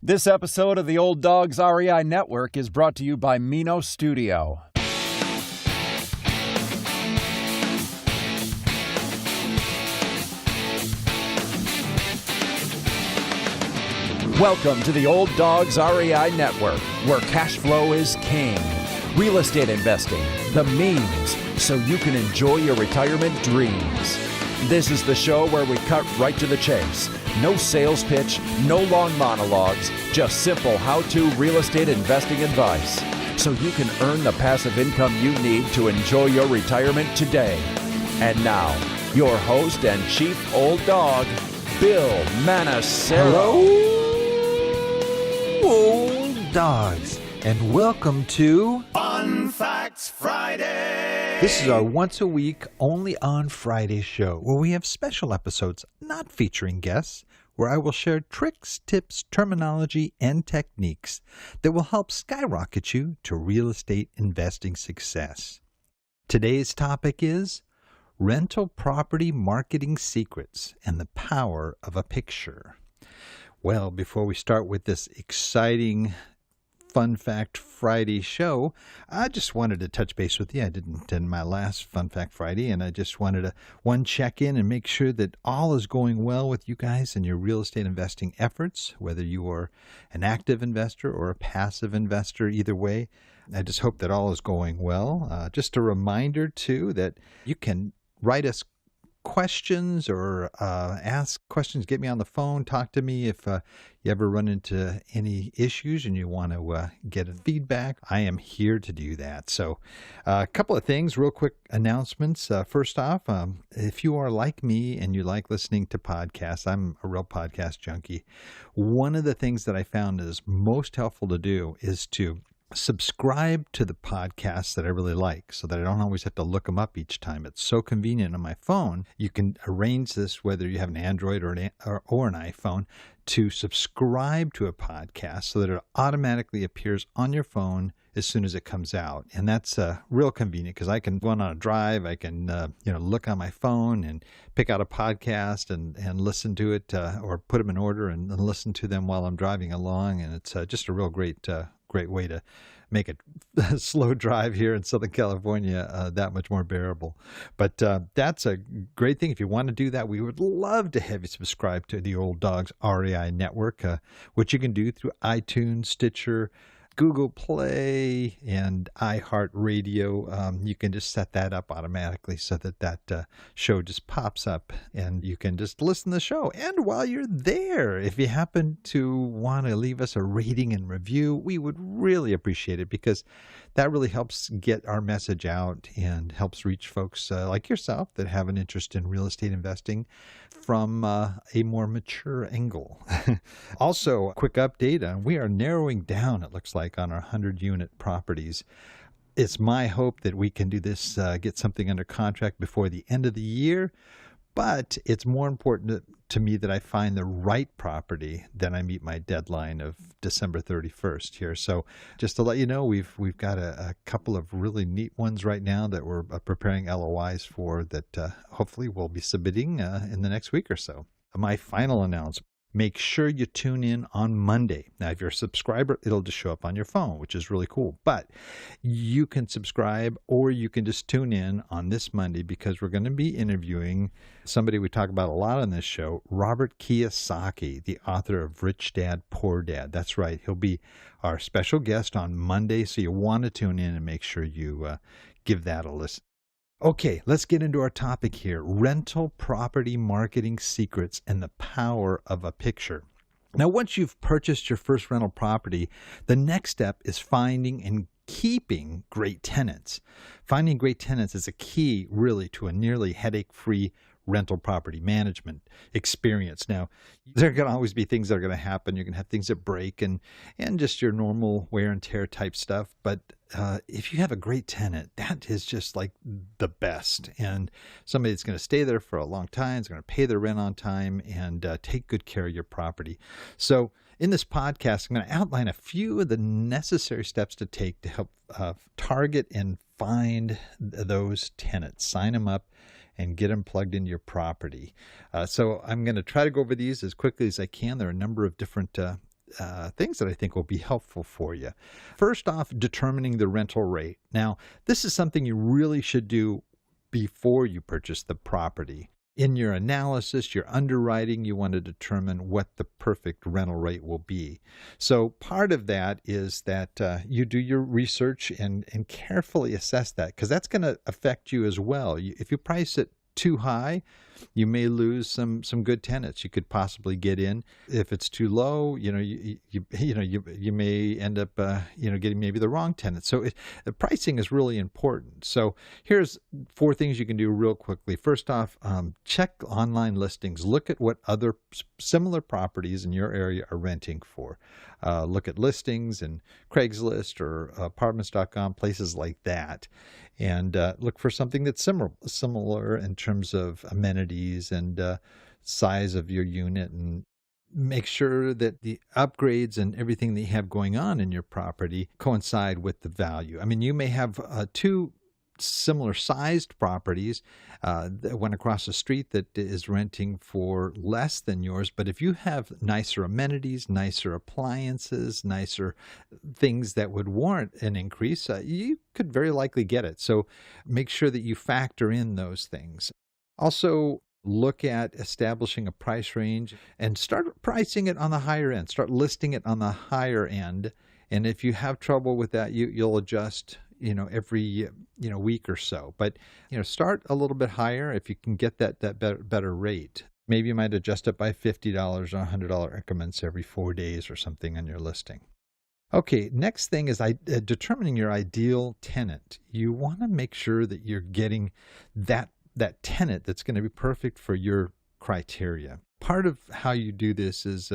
This episode of the Old Dogs REI Network is brought to you by Mino Studio. Welcome to the Old Dogs REI Network, where cash flow is king. Real estate investing, the means, so you can enjoy your retirement dreams. This is the show where we cut right to the chase. No sales pitch, no long monologues, just simple how-to real estate investing advice, so you can earn the passive income you need to enjoy your retirement today. And now, your host and chief old dog, Bill Manassero. Hello, old dogs, and welcome to Fun Facts Friday. This is our once-a-week, only on Friday show, where we have special episodes not featuring guests, where I will share tricks, tips, terminology, and techniques that will help skyrocket you to real estate investing success. Today's topic is rental property marketing secrets and the power of a picture. Well, before we start with this exciting Fun Fact Friday show, I just wanted to touch base with you. I didn't attend my last Fun Fact Friday, and I just wanted to check in and make sure that all is going well with you guys and your real estate investing efforts, whether you are an active investor or a passive investor, either way. I just hope that all is going well. Just a reminder, too, that you can write us questions or ask questions, get me on the phone, talk to me if you ever run into any issues and you want to get feedback. I am here to do that. So a couple of things, real quick announcements. First off, if you are like me and you like listening to podcasts, I'm a real podcast junkie. One of the things that I found is most helpful to do is to subscribe to the podcasts that I really like so that I don't always have to look them up each time. It's so convenient on my phone. You can arrange this, whether you have an Android or an iPhone, to subscribe to a podcast so that it automatically appears on your phone as soon as it comes out. And that's real convenient because I can go on a drive, I can look on my phone and pick out a podcast and listen to it or put them in order and listen to them while I'm driving along. And it's just a real great way to make a slow drive here in Southern California that much more bearable. But that's a great thing. If you want to do that, we would love to have you subscribe to the Old Dogs REI Network, which you can do through iTunes, Stitcher, Google Play, and iHeartRadio. You can just set that up automatically so that show just pops up and you can just listen to the show. And while you're there, if you happen to want to leave us a rating and review, we would really appreciate it because that really helps get our message out and helps reach folks like yourself that have an interest in real estate investing from a more mature angle. Also, a quick update. We are narrowing down, it looks like, on our 100-unit properties. It's my hope that we can do this, get something under contract before the end of the year. But it's more important to me that I find the right property than I meet my deadline of December 31st here. So just to let you know, we've got a couple of really neat ones right now that we're preparing LOIs for that hopefully we'll be submitting in the next week or so. My final announcement. Make sure you tune in on Monday. Now, if you're a subscriber, it'll just show up on your phone, which is really cool. But you can subscribe or you can just tune in on this Monday because we're going to be interviewing somebody we talk about a lot on this show, Robert Kiyosaki, the author of Rich Dad, Poor Dad. That's right. He'll be our special guest on Monday, so you want to tune in and make sure you give that a listen. Okay, let's get into our topic here, rental property marketing secrets and the power of a picture. Now, once you've purchased your first rental property, the next step is finding and keeping great tenants. Finding great tenants is a key, really, to a nearly headache-free rental property management experience. Now, there are going to always be things that are going to happen. You're going to have things that break and just your normal wear and tear type stuff. But if you have a great tenant, that is just like the best. And somebody that's going to stay there for a long time, is going to pay their rent on time and take good care of your property. So in this podcast, I'm going to outline a few of the necessary steps to take to help target and find those tenants, sign them up, and get them plugged into your property. So I'm going to try to go over these as quickly as I can. There are a number of different things that I think will be helpful for you. First off, determining the rental rate. Now, this is something you really should do before you purchase the property. In your analysis, your underwriting, you want to determine what the perfect rental rate will be. So part of that is that you do your research and carefully assess that, because that's going to affect you as well. If you price it too high, you may lose some good tenants you could possibly get in. If it's too low, you may end up getting maybe the wrong tenant. So the pricing is really important. So here's 4 things you can do real quickly. First off, check online listings. Look at what other similar properties in your area are renting for. Look at listings in Craigslist or apartments.com, places like that, and look for something that's similar in terms of amenities and size of your unit, and make sure that the upgrades and everything that you have going on in your property coincide with the value. I mean, you may have 2 similar sized properties that went across the street that is renting for less than yours, but if you have nicer amenities, nicer appliances, nicer things that would warrant an increase, you could very likely get it. So make sure that you factor in those things. Also, look at establishing a price range and start pricing it on the higher end. Start listing it on the higher end. And if you have trouble with that, you'll adjust every week or so. But start a little bit higher if you can get that better rate. Maybe you might adjust it by $50 or $100 increments every 4 days or something on your listing. Okay, next thing is determining your ideal tenant. You want to make sure that you're getting that tenant that's going to be perfect for your criteria. Part of how you do this is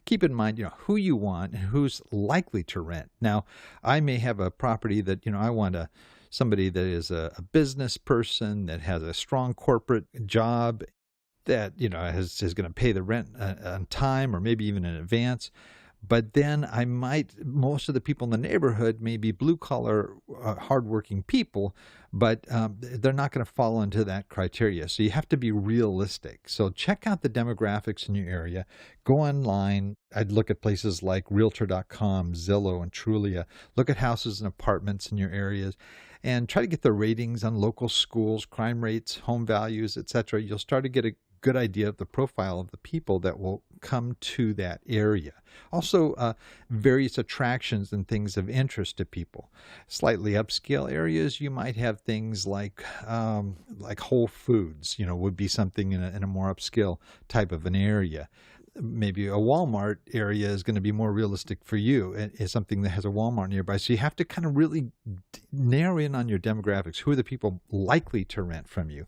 keep in mind, who you want and who's likely to rent. Now, I may have a property that, I want somebody that is a business person that has a strong corporate job that, is going to pay the rent on time or maybe even in advance. But then most of the people in the neighborhood may be blue-collar, hardworking people, but they're not going to fall into that criteria. So you have to be realistic. So check out the demographics in your area. Go online. I'd look at places like Realtor.com, Zillow, and Trulia. Look at houses and apartments in your areas, and try to get the ratings on local schools, crime rates, home values, etc. You'll start to get a good idea of the profile of the people that will come to that area. Also, various attractions and things of interest to people. Slightly upscale areas, you might have things like Whole Foods, would be something in a more upscale type of an area. Maybe a Walmart area is going to be more realistic for you. It's something that has a Walmart nearby. So you have to kind of really narrow in on your demographics. Who are the people likely to rent from you?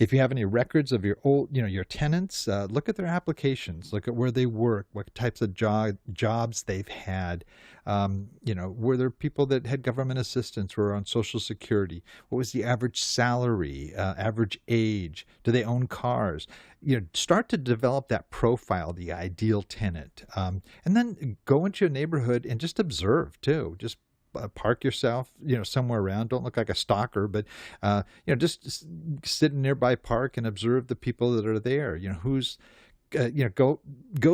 If you have any records of your your tenants, look at their applications. Look at where they work, what types of jobs they've had. Were there people that had government assistance, were on Social Security? What was the average salary, average age? Do they own cars? Start to develop that profile, the ideal tenant. And then go into your neighborhood and just observe too. Just park yourself, somewhere around. Don't look like a stalker, but, just sit in a nearby park and observe the people that are there. Who's, go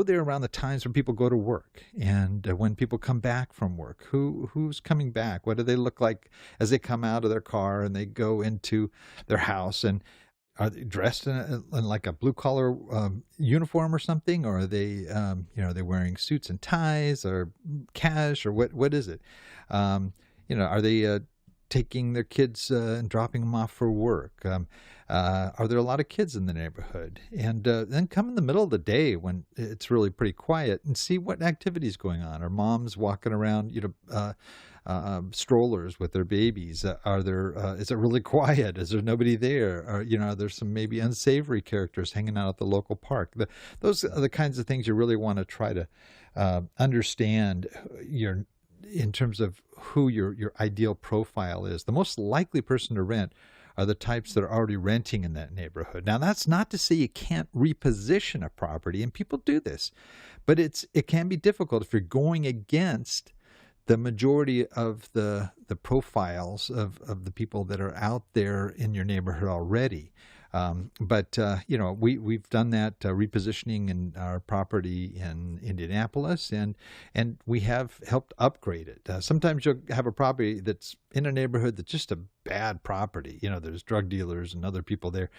there around the times when people go to work and when people come back from work. Who's coming back? What do they look like as they come out of their car and they go into their house? And are they dressed in like a blue collar uniform or something, or are they, are they wearing suits and ties or cash, or what is it? Are they taking their kids and dropping them off for work? Are there a lot of kids in the neighborhood? And then come in the middle of the day when it's really pretty quiet and see what activities going on. Are moms walking around, strollers with their babies? Is it really quiet? Is there nobody there? Or, are there some maybe unsavory characters hanging out at the local park? Those are the kinds of things you really want to try to understand in terms of who your ideal profile is. The most likely person to rent are the types that are already renting in that neighborhood. Now, that's not to say you can't reposition a property, and people do this, but it can be difficult if you're going against the majority of the profiles of the people that are out there in your neighborhood already. But we've done that repositioning in our property in Indianapolis, and we have helped upgrade it. Sometimes you'll have a property that's in a neighborhood that's just a bad property. There's drug dealers and other people there,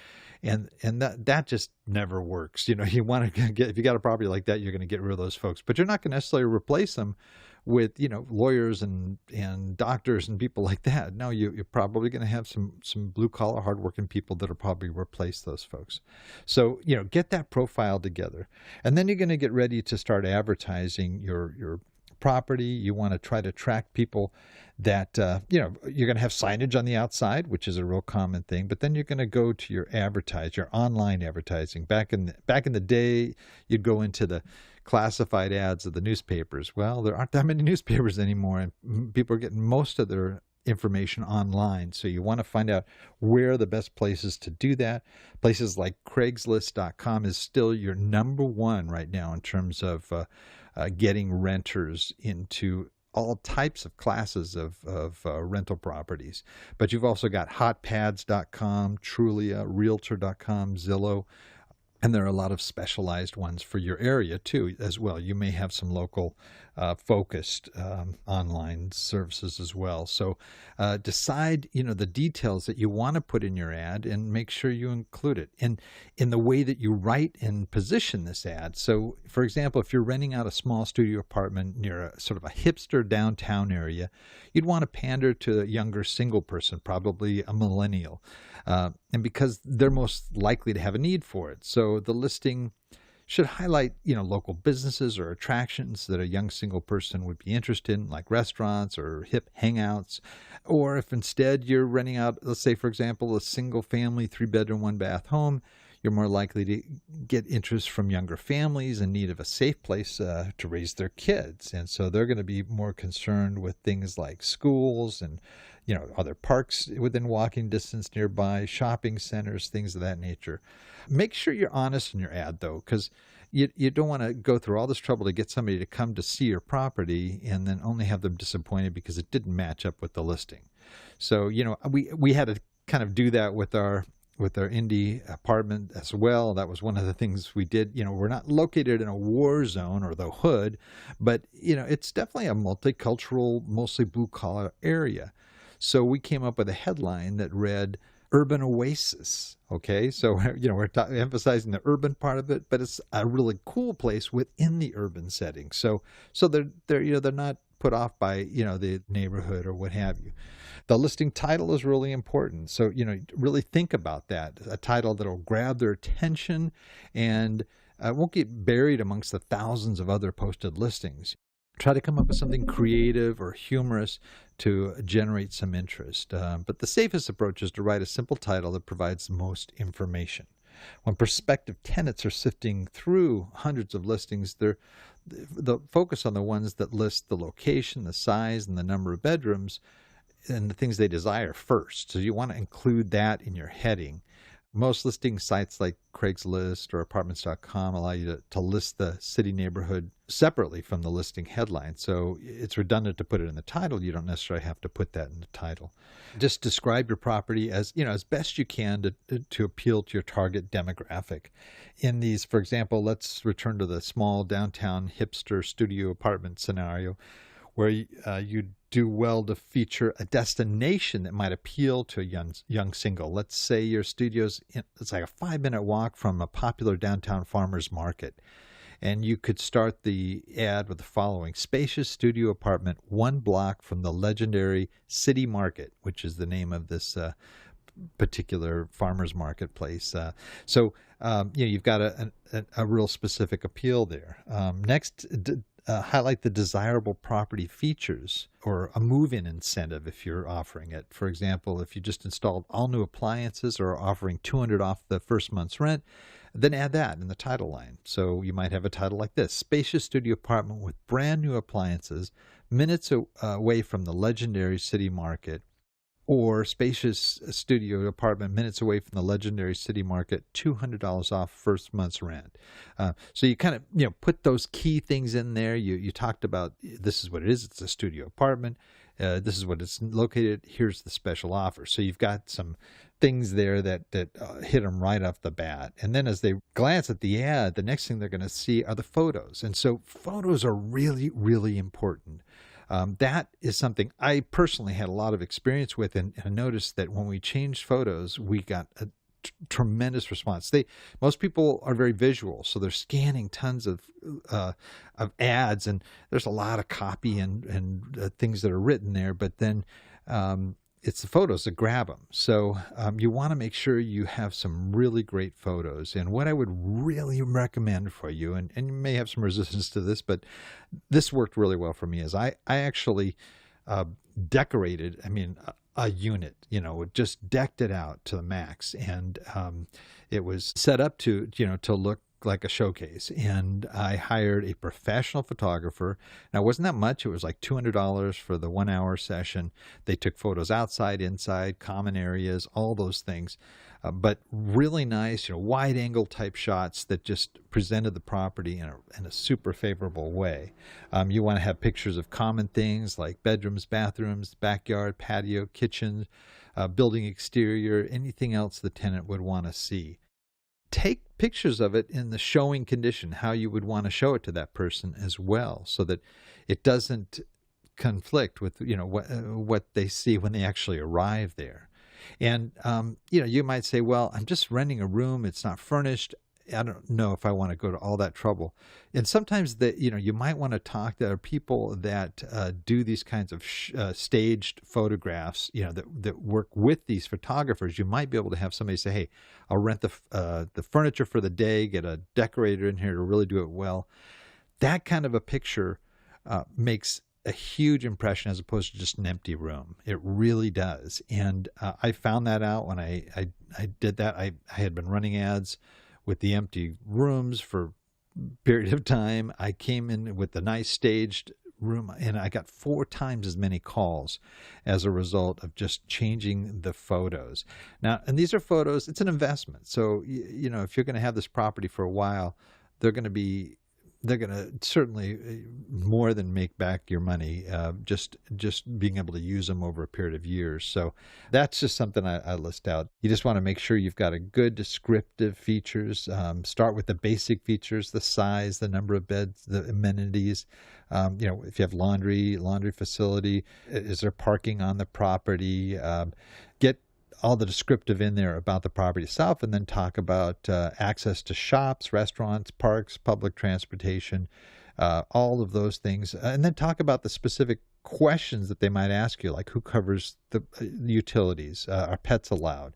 and that just never works. You want to if you got a property like that, you're going to get rid of those folks, but you're not going to necessarily replace them with lawyers and doctors and people like that. No, you're probably going to have some blue collar, hardworking people that'll probably replace those folks. So get that profile together, and then you're going to get ready to start advertising your property. You want to try to attract people that you're going to have signage on the outside, which is a real common thing. But then you're going to go to your online advertising. Back in the day, you'd go into the classified ads of the newspapers. Well, there aren't that many newspapers anymore, and people are getting most of their information online. So you want to find out where are the best places to do that. Places like Craigslist.com is still your number one right now in terms of getting renters into all types of classes of rental properties. But you've also got hotpads.com, Trulia, realtor.com, Zillow, and there are a lot of specialized ones for your area too as well. You may have some local focused online services as well. So decide the details that you want to put in your ad and make sure you include it in the way that you write and position this ad. So for example, if you're renting out a small studio apartment near a sort of a hipster downtown area, you'd want to pander to a younger single person, probably a millennial, and because they're most likely to have a need for it. So the listing should highlight, local businesses or attractions that a young single person would be interested in, like restaurants or hip hangouts. Or if instead you're renting out, let's say, for example, a single family, 3-bedroom, 1-bath home, you're more likely to get interest from younger families in need of a safe place to raise their kids. And so they're going to be more concerned with things like schools and, other parks within walking distance nearby, shopping centers, things of that nature. Make sure you're honest in your ad, though, because you don't want to go through all this trouble to get somebody to come to see your property and then only have them disappointed because it didn't match up with the listing. So, we had to kind of do that with our Indy apartment as well. That was one of the things we did. We're not located in a war zone or the hood, but, it's definitely a multicultural, mostly blue collar area. So we came up with a headline that read Urban Oasis. Okay, so we're emphasizing the urban part of it, but it's a really cool place within the urban setting. So they're not put off by the neighborhood or what have you. The listing title is really important. So really think about that. A title that'll grab their attention and won't get buried amongst the thousands of other posted listings. Try to come up with something creative or humorous to generate some interest. But the safest approach is to write a simple title that provides the most information. When prospective tenants are sifting through hundreds of listings, they'll focus on the ones that list the location, the size, and the number of bedrooms, and the things they desire first. So you want to include that in your heading. Most listing sites like Craigslist or apartments.com allow you to list the city neighborhood separately from the listing headline. So it's redundant to put it in the title. You don't necessarily have to put that in the title. Just describe your property as best you can to appeal to your target demographic. In these, for example, let's return to the small downtown hipster studio apartment scenario where you do well to feature a destination that might appeal to a young single. Let's say your studio's it's like a 5-minute walk from a popular downtown farmers market. And you could start the ad with the following: spacious studio apartment 1 block from the legendary City Market, which is the name of this particular farmers marketplace. So you've got a real specific appeal there. Next, highlight the desirable property features or a move-in incentive if you're offering it. For example, if you just installed all new appliances or are offering $200 off the first month's rent, then add that in the title line. So you might have a title like this: spacious studio apartment with brand new appliances, minutes away from the legendary City Market. Or spacious studio apartment minutes away from the legendary City Market, $200 off first month's rent. So you kind of put those key things in there. You talked about this is what it is. It's a studio apartment. This is what it's located. Here's the special offer. So you've got some things there that hit them right off the bat. And then as they glance at the ad, the next thing they're going to see are the photos. And so photos are really, really important. That is something I personally had a lot of experience with, and I noticed that when we changed photos, we got a tremendous response. Most people are very visual, so they're scanning tons of ads, and there's a lot of copy and things that are written there, but then it's the photos that grab them. So you want to make sure you have some really great photos. And what I would really recommend for you, and you may have some resistance to this, but this worked really well for me, is I actually decorated, a unit, just decked it out to the max. And it was set up to look like a showcase. And I hired a professional photographer. Now, it wasn't that much. It was like $200 for the 1 hour session. They took photos outside, inside, common areas, all those things. But really nice, wide angle type shots that just presented the property in a super favorable way. You want to have pictures of common things like bedrooms, bathrooms, backyard, patio, kitchen, building exterior, anything else the tenant would want to see. Take pictures of it in the showing condition, how you would want to show it to that person as well, so that it doesn't conflict with what they see when they actually arrive there. And you might say, well, I'm just renting a room, it's not furnished, I don't know if I want to go to all that trouble. And sometimes you might want to talk to people that do these kinds of staged photographs, that work with these photographers. You might be able to have somebody say, hey, I'll rent the furniture for the day, get a decorator in here to really do it well. That kind of a picture makes a huge impression as opposed to just an empty room. It really does. And I found that out when I did that. I had been running ads with the empty rooms for a period of time. I came in with the nice staged room, and I got 4 times as many calls as a result of just changing the photos. Now, and these are photos, it's an investment. So, if you're going to have this property for a while, they're going to certainly more than make back your money, just being able to use them over a period of years. So that's just something I list out. You just want to make sure you've got a good descriptive features. Start with the basic features, the size, the number of beds, the amenities. If you have laundry facility, is there parking on the property? Get all the descriptive in there about the property itself, and then talk about access to shops, restaurants, parks, public transportation, all of those things. And then talk about the specific questions that they might ask you, like who covers the utilities, are pets allowed,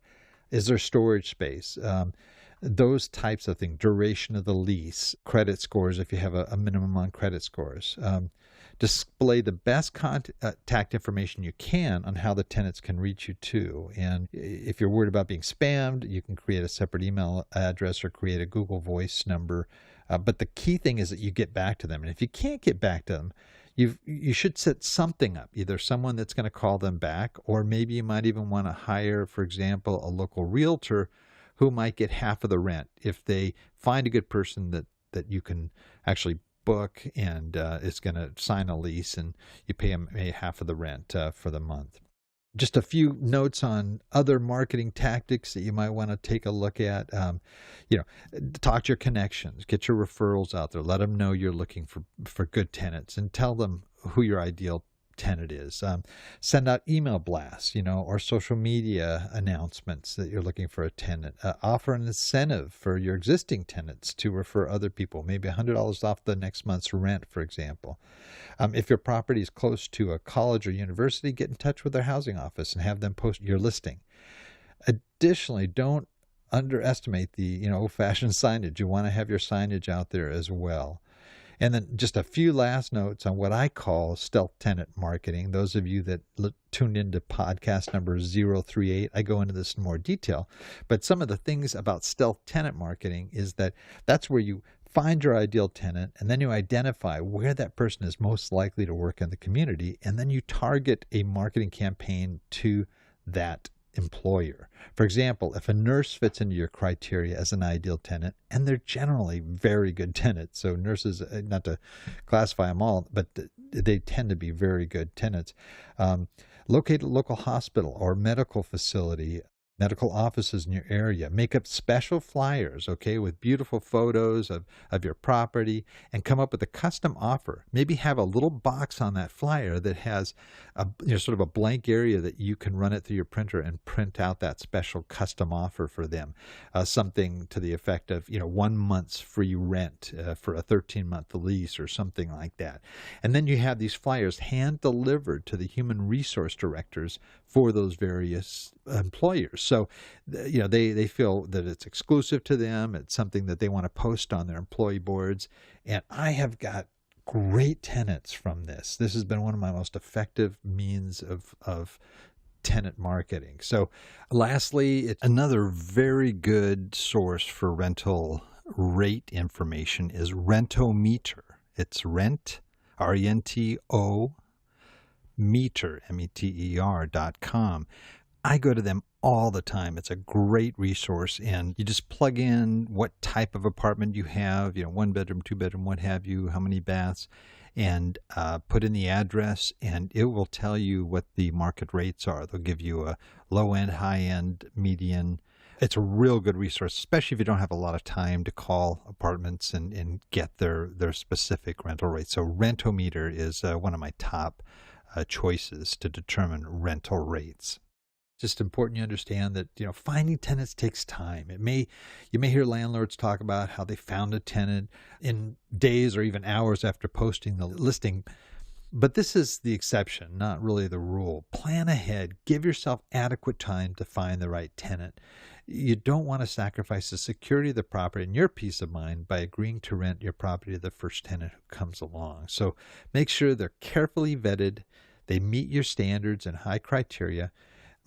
is there storage space, those types of things, duration of the lease, credit scores if you have a minimum on credit scores. Display the best contact information you can on how the tenants can reach you too. And if you're worried about being spammed, you can create a separate email address or create a Google Voice number. But the key thing is that you get back to them. And if you can't get back to them, you should set something up, either someone that's going to call them back, or maybe you might even want to hire, for example, a local realtor who might get half of the rent if they find a good person that you can actually book, and is going to sign a lease, and you pay them half of the rent for the month. Just a few notes on other marketing tactics that you might want to take a look at. Talk to your connections, get your referrals out there, let them know you're looking for good tenants, and tell them who your ideal tenant is. Send out email blasts, or social media announcements that you're looking for a tenant. Offer an incentive for your existing tenants to refer other people, maybe $100 off the next month's rent, for example. If your property is close to a college or university, get in touch with their housing office and have them post your listing. Additionally, don't underestimate the old-fashioned signage. You want to have your signage out there as well. And then just a few last notes on what I call stealth tenant marketing. Those of you that tuned into podcast number 038, I go into this in more detail. But some of the things about stealth tenant marketing is that's where you find your ideal tenant, and then you identify where that person is most likely to work in the community, and then you target a marketing campaign to that employer. For example, if a nurse fits into your criteria as an ideal tenant, and they're generally very good tenants, so nurses, not to classify them all, but they tend to be very good tenants. Locate a local hospital or medical facility. medical offices in your area. Make up special flyers, okay, with beautiful photos of your property, and come up with a custom offer. Maybe have a little box on that flyer that has sort of a blank area that you can run it through your printer and print out that special custom offer for them. Something to the effect of 1 month's free rent for a 13-month lease or something like that. And then you have these flyers hand delivered to the human resource directors for those various employers. So, they feel that it's exclusive to them. It's something that they want to post on their employee boards. And I have got great tenants from this. This has been one of my most effective means of tenant marketing. So lastly, another very good source for rental rate information is RentOMeter. It's rent, R-E-N-T-O, meter, meter.com. I go to them all the time. It's a great resource, and you just plug in what type of apartment you have, 1 bedroom, 2 bedroom, what have you, how many baths, and put in the address, and it will tell you what the market rates are. They'll give you a low end, high end, median. It's a real good resource, especially if you don't have a lot of time to call apartments and get their specific rental rates. So RentOMeter is one of my top choices to determine rental rates. Just important you understand that finding tenants takes time. You may hear landlords talk about how they found a tenant in days or even hours after posting the listing, but this is the exception, not really the rule. Plan ahead. Give yourself adequate time to find the right tenant. You don't want to sacrifice the security of the property and your peace of mind by agreeing to rent your property to the first tenant who comes along. So make sure they're carefully vetted, they meet your standards and high criteria,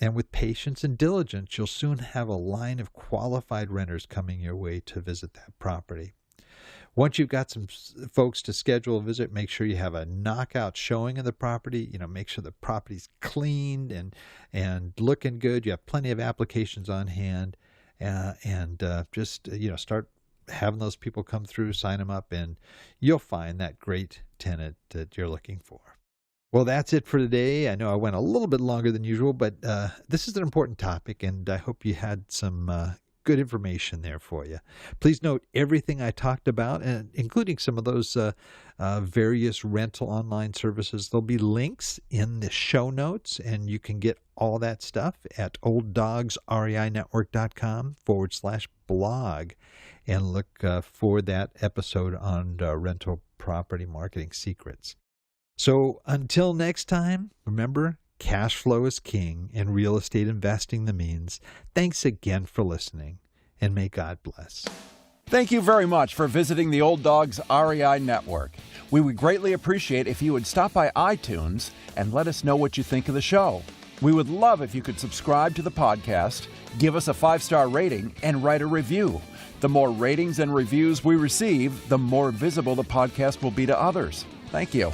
and with patience and diligence, you'll soon have a line of qualified renters coming your way to visit that property. Once you've got some folks to schedule a visit, make sure you have a knockout showing of the property. Make sure the property's cleaned and looking good. You have plenty of applications on hand, and just start having those people come through, sign them up, and you'll find that great tenant that you're looking for. Well, that's it for today. I know I went a little bit longer than usual, but this is an important topic, and I hope you had some good information there for you. Please note everything I talked about, and including some of those various rental online services. There'll be links in the show notes, and you can get all that stuff at olddogsreinetwork.com/blog, and look for that episode on rental property marketing secrets. So until next time, remember, cash flow is king and real estate investing the means. Thanks again for listening, and may God bless. Thank you very much for visiting the Old Dogs REI Network. We would greatly appreciate if you would stop by iTunes and let us know what you think of the show. We would love if you could subscribe to the podcast, give us a 5-star rating, and write a review. The more ratings and reviews we receive, the more visible the podcast will be to others. Thank you.